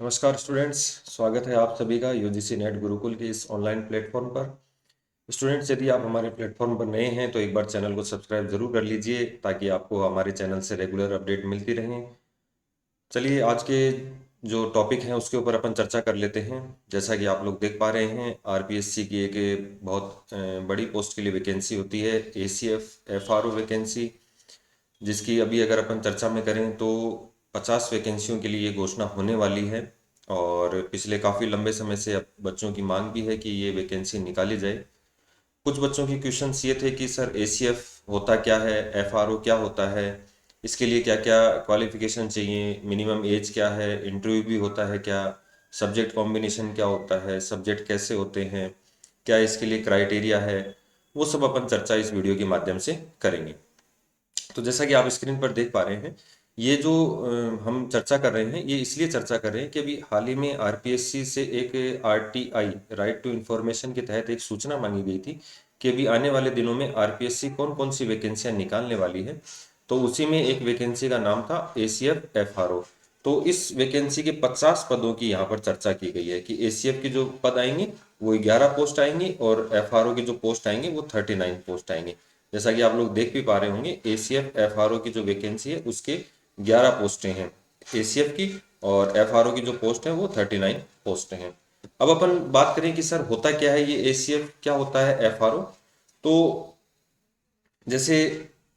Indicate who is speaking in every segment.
Speaker 1: नमस्कार स्टूडेंट्स। स्वागत है आप सभी का यूजीसी नेट गुरुकुल के इस ऑनलाइन प्लेटफॉर्म पर। स्टूडेंट्स, यदि आप हमारे प्लेटफॉर्म पर नए हैं तो एक बार चैनल को सब्सक्राइब जरूर कर लीजिए ताकि आपको हमारे चैनल से रेगुलर अपडेट मिलती रहें। चलिए आज के जो टॉपिक हैं उसके ऊपर अपन चर्चा कर लेते हैं। जैसा कि आप लोग देख पा रहे हैं, आरपीएससी की एक बहुत बड़ी पोस्ट के लिए वैकेंसी होती है, एसीएफ एफआरओ वैकेंसी, जिसकी अभी अगर अपन चर्चा में करें तो 50 वैकेंसियों के लिए ये घोषणा होने वाली है। और पिछले काफ़ी लंबे समय से अब बच्चों की मांग भी है कि ये वैकेंसी निकाली जाए। कुछ बच्चों के क्वेश्चंस ये थे कि सर एसीएफ होता क्या है, एफआरओ क्या होता है, इसके लिए क्या क्या क्वालिफिकेशन चाहिए, मिनिमम एज क्या है, इंटरव्यू भी होता है क्या, सब्जेक्ट कॉम्बिनेशन क्या होता है, सब्जेक्ट कैसे होते हैं, क्या इसके लिए क्राइटेरिया है, वो सब अपन चर्चा इस वीडियो के माध्यम से करेंगे। तो जैसा कि आप स्क्रीन पर देख पा रहे हैं, ये जो हम चर्चा कर रहे हैं ये इसलिए चर्चा कर रहे हैं कि अभी हाल ही में आरपीएससी से एक आरटीआई राइट टू इंफॉर्मेशन के तहत एक सूचना मांगी गई थी कि अभी आने वाले दिनों में आरपीएससी कौन कौन सी वैकेंसियां निकालने वाली है। तो उसी में एक वैकेंसी का नाम था एसीएफ एफआरओ। तो इस वैकेंसी के 50 पदों की यहाँ पर चर्चा की गई है कि एसीएफ के जो पद आएंगे वो 11 पोस्ट आएंगी और एफआरओ के जो पोस्ट आएंगे वो 39 पोस्ट आएंगे। जैसा कि आप लोग देख भी पा रहे होंगे, एसीएफ एफआरओ की जो वैकेंसी है उसके 11 पोस्टें हैं एसीएफ की, और एफआरओ की जो पोस्ट है वो 39 पोस्टें हैं। अब अपन बात करें कि सर होता क्या है ये एसीएफ, क्या होता है एफआरओ। तो जैसे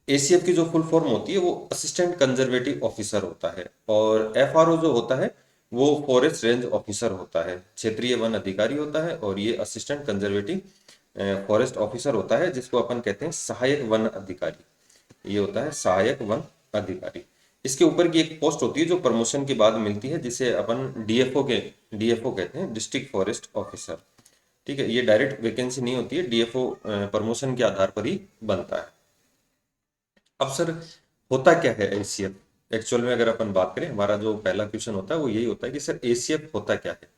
Speaker 1: एसीएफ की जो फुल फॉर्म होती है वो असिस्टेंट कंजर्वेटिव ऑफिसर होता है, और एफआरओ जो होता है वो फॉरेस्ट रेंज ऑफिसर होता है, क्षेत्रीय वन अधिकारी होता है। और ये असिस्टेंट कंजर्वेटिव फॉरेस्ट ऑफिसर होता है जिसको अपन कहते हैं सहायक वन अधिकारी। ये होता है सहायक वन अधिकारी। इसके ऊपर की एक पोस्ट होती है जो प्रमोशन के बाद मिलती है, जिसे अपन डीएफओ कहते हैं, डिस्ट्रिक्ट फॉरेस्ट ऑफिसर। ठीक है, ये डायरेक्ट वैकेंसी नहीं होती है, डीएफओ प्रमोशन के आधार पर ही बनता है। अब सर होता क्या है एसीएफ एक्चुअल में, अगर अपन बात करें, हमारा जो पहला क्वेश्चन होता है वो यही होता है कि सर एसीएफ होता क्या है।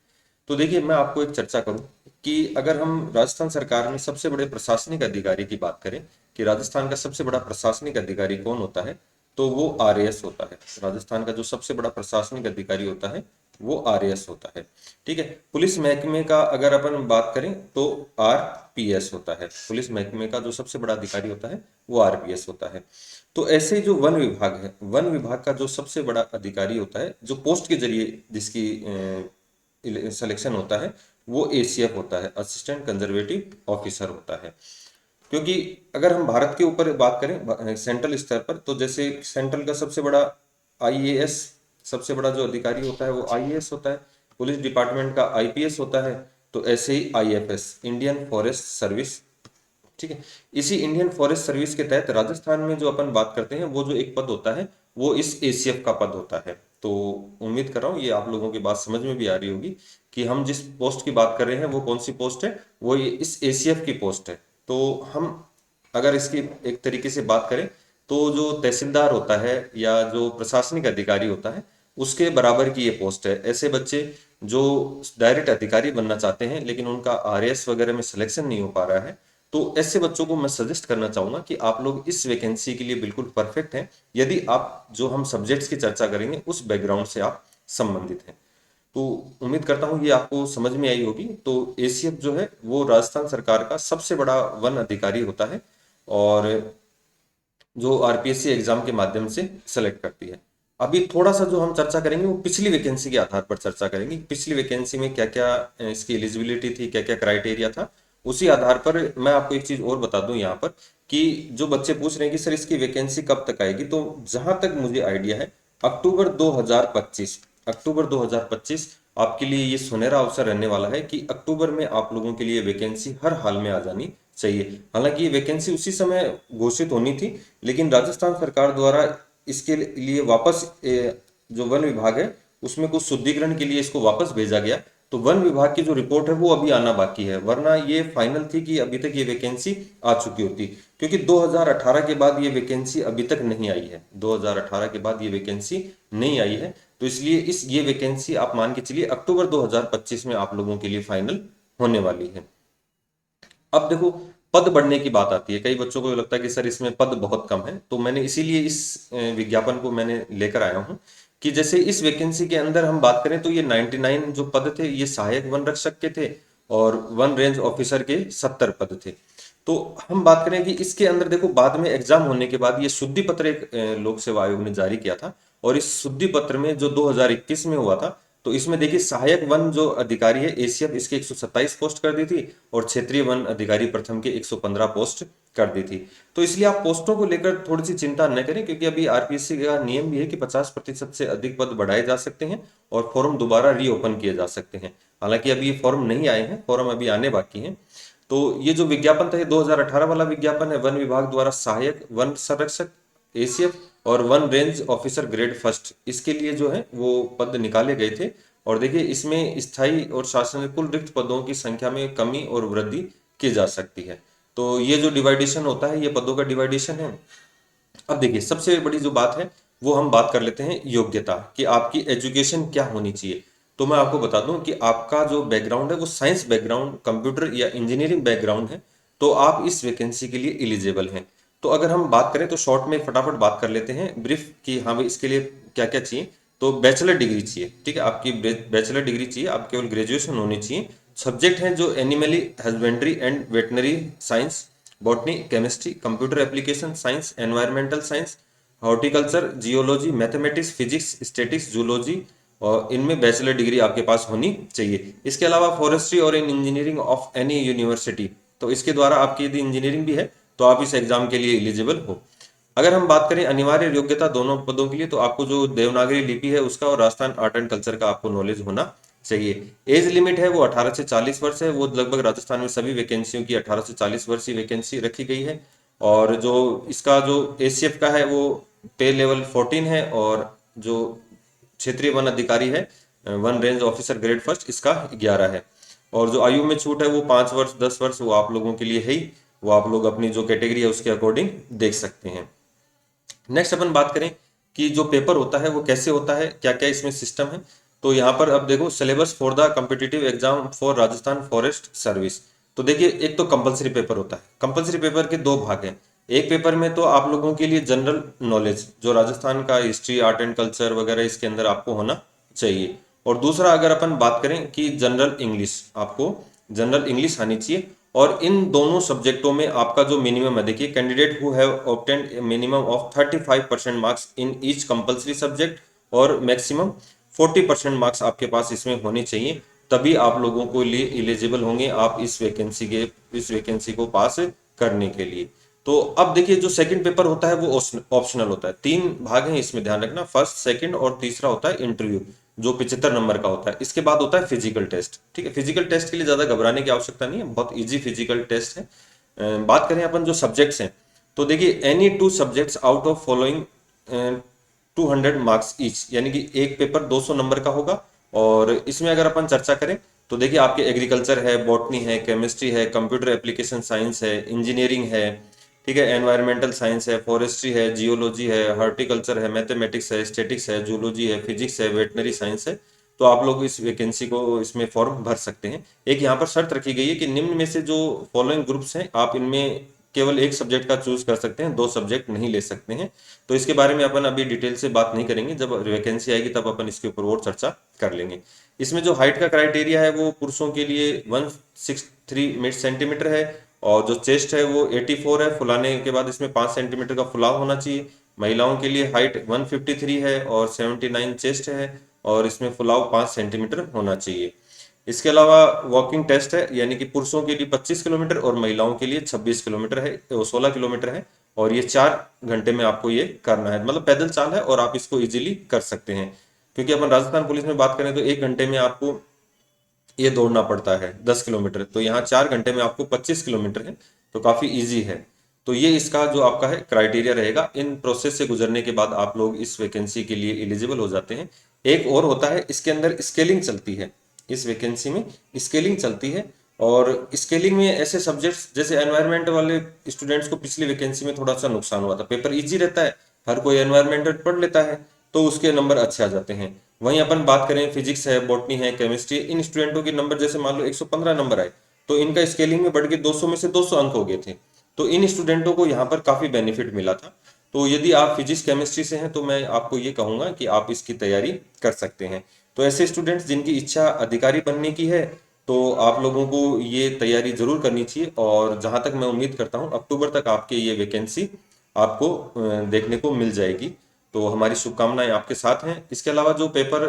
Speaker 1: तो देखिए, मैं आपको एक चर्चा करूं कि अगर हम राजस्थान सरकार में सबसे बड़े प्रशासनिक अधिकारी की बात करें कि राजस्थान का सबसे बड़ा प्रशासनिक अधिकारी कौन होता है, तो वो आरएएस होता है। राजस्थान का जो सबसे बड़ा प्रशासनिक अधिकारी होता है वो आरएएस होता है। ठीक है, पुलिस महकमे का अगर अपन बात करें तो आरपीएस होता है। पुलिस महकमे का जो सबसे बड़ा अधिकारी होता है वो आरपीएस होता है। तो ऐसे जो वन विभाग है, वन विभाग का जो सबसे बड़ा अधिकारी होता है, जो पोस्ट के जरिए जिसकी सिलेक्शन होता है, वो एसीएफ होता है, असिस्टेंट कंजर्वेटिव ऑफिसर होता है। क्योंकि अगर हम भारत के ऊपर बात करें सेंट्रल स्तर पर, तो जैसे सेंट्रल का सबसे बड़ा आईएएस, सबसे बड़ा जो अधिकारी होता है वो आईएएस होता है। पुलिस डिपार्टमेंट का आईपीएस होता है। तो ऐसे ही आईएफएस, इंडियन फॉरेस्ट सर्विस। ठीक है, इसी इंडियन फॉरेस्ट सर्विस के तहत राजस्थान में जो अपन बात करते हैं वो जो एक पद होता है वो इस एसीएफ का पद होता है। तो उम्मीद कर रहा हूँ ये आप लोगों की बात समझ में भी आ रही होगी कि हम जिस पोस्ट की बात कर रहे हैं वो कौन सी पोस्ट है, वो ये इस एसीएफ की पोस्ट है। तो हम अगर इसकी एक तरीके से बात करें तो जो तहसीलदार होता है या जो प्रशासनिक अधिकारी होता है उसके बराबर की ये पोस्ट है। ऐसे बच्चे जो डायरेक्ट अधिकारी बनना चाहते हैं लेकिन उनका आरएएस वगैरह में सिलेक्शन नहीं हो पा रहा है, तो ऐसे बच्चों को मैं सजेस्ट करना चाहूंगा कि आप लोग इस वैकेंसी के लिए बिल्कुल परफेक्ट हैं, यदि आप जो हम सब्जेक्ट्स की चर्चा करेंगे उस बैकग्राउंड से आप संबंधित हैं। तो उम्मीद करता हूँ ये आपको समझ में आई होगी। तो एसीएफ जो है वो राजस्थान सरकार का सबसे बड़ा वन अधिकारी होता है, और जो आरपीएससी एग्जाम के माध्यम से सेलेक्ट करती है। अभी थोड़ा सा जो हम चर्चा करेंगे वो पिछली वैकेंसी के आधार पर चर्चा करेंगे। पिछली वैकेंसी में क्या क्या इसकी एलिजिबिलिटी थी, क्या क्या क्राइटेरिया था, उसी आधार पर मैं आपको एक चीज और बता दूं यहाँ पर कि जो बच्चे पूछ रहे हैं कि सर इसकी वैकेंसी कब तक आएगी, तो जहां तक मुझे आइडिया है अक्टूबर 2025, अक्टूबर 2025 आपके लिए ये सुनहरा अवसर रहने वाला है कि अक्टूबर में आप लोगों के लिए वैकेंसी हर हाल में आ जानी चाहिए। हालांकि ये वैकेंसी उसी समय घोषित होनी थी, लेकिन राजस्थान सरकार द्वारा इसके लिए वापस जो वन विभाग है उसमें कुछ शुद्धिकरण के लिए इसको वापस भेजा गया। तो वन विभाग की जो रिपोर्ट है वो अभी आना बाकी है, वरना ये फाइनल थी कि अभी तक ये वैकेंसी आ चुकी होती। क्योंकि 2018 के बाद ये वैकेंसी अभी तक नहीं आई है, 2018 के बाद ये वैकेंसी नहीं आई है। तो इसलिए ये वैकेंसी आप मान के चलिए अक्टूबर 2025 में आप लोगों के लिए फाइनल होने वाली है। अब देखो, पद बढ़ने की बात आती है, कई बच्चों को लगता है कि सर इसमें पद बहुत कम है, तो मैंने इसीलिए इस विज्ञापन को मैंने लेकर आया हूं कि जैसे इस वैकेंसी के अंदर हम बात करें तो ये 99 जो पद थे ये सहायक वन रक्षक के थे और वन रेंज ऑफिसर के 70 पद थे। तो हम बात करें कि इसके अंदर देखो बाद में एग्जाम होने के बाद ये शुद्धि पत्र एक लोक सेवा आयोग ने जारी किया था और इस शुद्धि पत्र में जो 2021 में हुआ था तो इसमें देखिए सहायक वन जो अधिकारी है एसीएफ इसके 127 पोस्ट कर दी थी और क्षेत्रीय वन अधिकारी प्रथम के 115 पोस्ट कर दी थी। तो इसलिए आप पोस्टों को लेकर थोड़ी सी चिंता न करें क्योंकि अभी आरपीएससी का नियम भी है कि 50% से अधिक पद बढ़ाए जा सकते हैं और फॉर्म दोबारा रीओपन किए जा सकते हैं। हालांकि अभी ये फॉर्म नहीं आए हैं, फॉर्म अभी आने बाकी हैं। तो ये जो विज्ञापन था ये 2018 वाला विज्ञापन है। वन विभाग द्वारा सहायक वन संरक्षक एसीएफ और one range officer grade first इसके लिए जो है वो पद निकाले गए थे। और देखिए इसमें स्थायी और शासन कुल रिक्त पदों की संख्या में कमी और वृद्धि की जा सकती है। तो ये जो डिवाइडेशन होता है ये पदों का डिवाइडेशन है। अब देखिए सबसे बड़ी जो बात है वो हम बात कर लेते हैं योग्यता कि आपकी एजुकेशन क्या होनी चाहिए। तो मैं आपको बता दूं कि आपका जो बैकग्राउंड है वो साइंस बैकग्राउंड कंप्यूटर या इंजीनियरिंग बैकग्राउंड है तो आप इस वैकेंसी के लिए एलिजिबल हैं। तो अगर हम बात करें तो शॉर्ट में फटाफट बात कर लेते हैं ब्रीफ कि हाँ भाई इसके लिए क्या क्या चाहिए। तो बैचलर डिग्री चाहिए, ठीक है, आपकी बैचलर डिग्री चाहिए, आप केवल ग्रेजुएशन होनी चाहिए। सब्जेक्ट हैं जो animal husbandry and veterinary science, botany, chemistry, computer application science, environmental science, horticulture, geology, mathematics, physics, statics, zoology और इनमें बैचलर डिग्री आपके पास होनी चाहिए। इसके अलावा फॉरेस्ट्री और इन इंजीनियरिंग ऑफ एनी यूनिवर्सिटी, तो इसके द्वारा आपकी यदि इंजीनियरिंग भी है तो आप इस एग्जाम के लिए एलिजिबल हो। अगर हम बात करें अनिवार्य योग्यता दोनों पदों के लिए तो आपको जो देवनागरी लिपि है उसका और राजस्थान आर्ट एंड कल्चर का आपको नॉलेज होना चाहिए। एज लिमिट है वो 18 से 40 वर्ष है। वो लगभग राजस्थान में सभी वैकेंसियों की 18 से 40 वर्ष की वैकेंसी रखी गई है। और जो इसका जो एसीएफ का है वो पे लेवल 14 है और जो क्षेत्रीय वन अधिकारी है one range officer grade first इसका 11 है। और जो आयु में छूट है वो 5 वर्ष 10 वर्ष वो आप लोगों के लिए है ही, वो आप लोग अपनी जो कैटेगरी है उसके अकॉर्डिंग देख सकते हैं। नेक्स्ट अपन बात करें कि जो पेपर होता है वो कैसे होता है, क्या क्या इसमें सिस्टम है। तो यहाँ पर अब देखो syllabus for the competitive exam for Rajasthan forest service. तो देखिए एक तो कंपलसरी पेपर होता है। कंपलसरी पेपर के दो भाग हैं। एक पेपर में तो आप लोगों के लिए जनरल नॉलेज जो राजस्थान का हिस्ट्री आर्ट एंड कल्चर वगैरह इसके अंदर आपको होना चाहिए। और दूसरा अगर अपन बात करें कि जनरल इंग्लिश, आपको जनरल इंग्लिश आनी चाहिए। और इन दोनों सब्जेक्टों में आपका जो मिनिमम है, देखिए candidate who have obtained minimum of 35% marks in each compulsory subject और मैक्सिमम 40% मार्क्स आपके पास इसमें होने चाहिए, तभी आप लोगों को लिए एलिजिबल होंगे आप इस वैकेंसी को पास करने के लिए। तो अब देखिए जो सेकंड पेपर होता है वो ऑप्शनल होता है। 3 भाग हैं इसमें, ध्यान रखना, फर्स्ट सेकंड और तीसरा होता है इंटरव्यू जो 75 नंबर का होता है। इसके बाद होता है फिजिकल टेस्ट, ठीक है। फिजिकल टेस्ट के लिए ज्यादा घबराने की आवश्यकता नहीं है, बहुत इजी फिजिकल टेस्ट है। बात करें अपन जो सब्जेक्ट्स हैं तो देखिए any 2 subjects out of following 200 marks each, यानी कि एक पेपर 200 नंबर का होगा। और इसमें अगर अपन चर्चा करें तो देखिए आपके एग्रीकल्चर है, बॉटनी है, केमिस्ट्री है, कंप्यूटर एप्लीकेशन साइंस है, इंजीनियरिंग है, ठीक है, एनवायरमेंटल साइंस है, फॉरेस्ट्री है, जियोलॉजी है, हॉर्टिकल्चर है, मैथमेटिक्स है, स्टैटिक्स है, जूलॉजी है, फिजिक्स है, वेटनरी साइंस है। तो आप लोग इस वैकेंसी को इसमें फॉर्म भर सकते हैं। एक यहाँ पर शर्त रखी गई है कि निम्न में से जो फॉलोइंग ग्रुप्स हैं आप इनमें केवल एक सब्जेक्ट का चूज कर सकते हैं, 2 सब्जेक्ट नहीं ले सकते हैं। तो इसके बारे में अपन अभी डिटेल से बात नहीं करेंगे, जब वैकेंसी आएगी तब अपन इसके ऊपर और चर्चा कर लेंगे। इसमें जो हाइट का क्राइटेरिया है वो पुरुषों के लिए 163 सेंटीमीटर है और जो चेस्ट है वो 84 है। फुलाने के बाद इसमें 5 सेंटीमीटर का फुलाव होना चाहिए। महिलाओं के लिए हाइट 153 है और 79 चेस्ट है और इसमें फुलाव 5 सेंटीमीटर होना चाहिए। इसके अलावा वॉकिंग टेस्ट है, यानी कि पुरुषों के लिए 25 किलोमीटर और महिलाओं के लिए 26 किलोमीटर है, 16 किलोमीटर है। और ये 4 घंटे में आपको ये करना है, मतलब पैदल चाल है और आप इसको इजीली कर सकते हैं। क्योंकि अपन राजस्थान पुलिस में बात करें तो 1 घंटे में आपको ये दौड़ना पड़ता है 10 किलोमीटर, तो यहाँ 4 घंटे में आपको 25 किलोमीटर है, तो काफी इजी है। तो ये इसका जो आपका है क्राइटेरिया रहेगा। इन प्रोसेस से गुजरने के बाद आप लोग इस वैकेंसी के लिए एलिजिबल हो जाते हैं। एक और होता है, इसके अंदर स्केलिंग चलती है, इस वैकेंसी में स्केलिंग चलती है। और स्केलिंग में ऐसे सब्जेक्ट्स जैसे एनवायरमेंट वाले स्टूडेंट्स को पिछली वैकेंसी में थोड़ा सा नुकसान हुआ था, पेपर इजी रहता है, हर कोई एनवायरमेंट पढ़ लेता है तो उसके नंबर अच्छे आ जाते हैं। वहीं अपन बात करें फिजिक्स है, बॉटनी है, केमिस्ट्री, इन स्टूडेंटों के नंबर जैसे मान लो 115 नंबर आए तो इनका स्केलिंग में बढ़ के 200 में से 200 अंक हो गए थे। तो इन स्टूडेंटों को यहाँ पर काफी बेनिफिट मिला था। तो यदि आप फिजिक्स केमिस्ट्री से हैं तो मैं आपको ये कहूँगा कि आप इसकी तैयारी कर सकते हैं। तो ऐसे स्टूडेंट्स जिनकी इच्छा अधिकारी बनने की है, तो आप लोगों को ये तैयारी जरूर करनी चाहिए, और जहाँ तक मैं उम्मीद करता हूँ अक्टूबर तक आपके ये वैकेंसी आपको देखने को मिल जाएगी। तो हमारी शुभकामनाएं आपके साथ हैं। इसके अलावा जो पेपर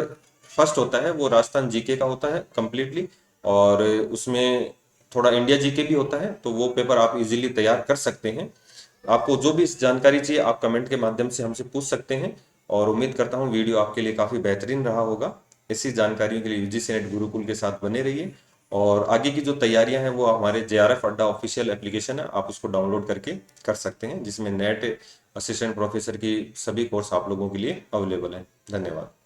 Speaker 1: फर्स्ट होता है वो राजस्थान जीके का होता है कंप्लीटली, और उसमें थोड़ा इंडिया जीके भी होता है, तो वो पेपर आप इजीली तैयार कर सकते हैं। आपको जो भी जानकारी चाहिए आप कमेंट के माध्यम से हमसे पूछ सकते हैं, और उम्मीद करता हूँ वीडियो आपके लिए काफ़ी बेहतरीन रहा होगा। ऐसी जानकारियों के लिए यूजीसी नेट गुरुकुल के साथ बने रहिए, और आगे की जो तैयारियां हैं वो हमारे जेआरएफ अड्डा ऑफिशियल एप्लीकेशन है, आप उसको डाउनलोड करके कर सकते हैं, जिसमें नेट असिस्टेंट प्रोफेसर की सभी कोर्स आप लोगों के लिए अवेलेबल है। धन्यवाद।